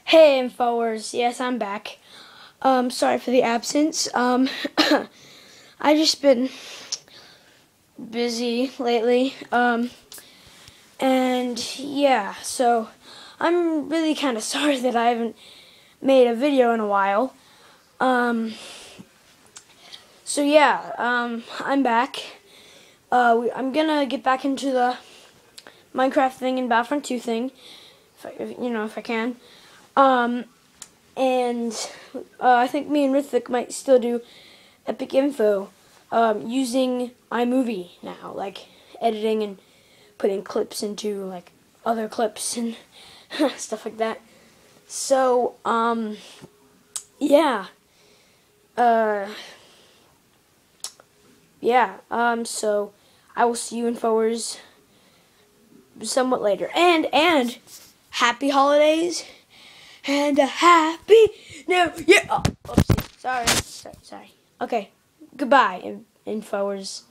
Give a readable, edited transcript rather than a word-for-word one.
Hey, Infowars. Yes, I'm back. Sorry for the absence. I just been busy lately. And yeah, so I'm really kind of sorry that I haven't made a video in a while. So yeah, I'm back. I'm gonna get back into the Minecraft thing and Battlefront 2 thing, if I can. And I think me and Rithik might still do Epic Info using iMovie now, like editing and putting clips into like other clips and stuff like that. So yeah, so I will see you Infowars somewhat later, and happy holidays. And a happy new year. Oh, oopsie. Sorry. Okay. Goodbye, Infowars.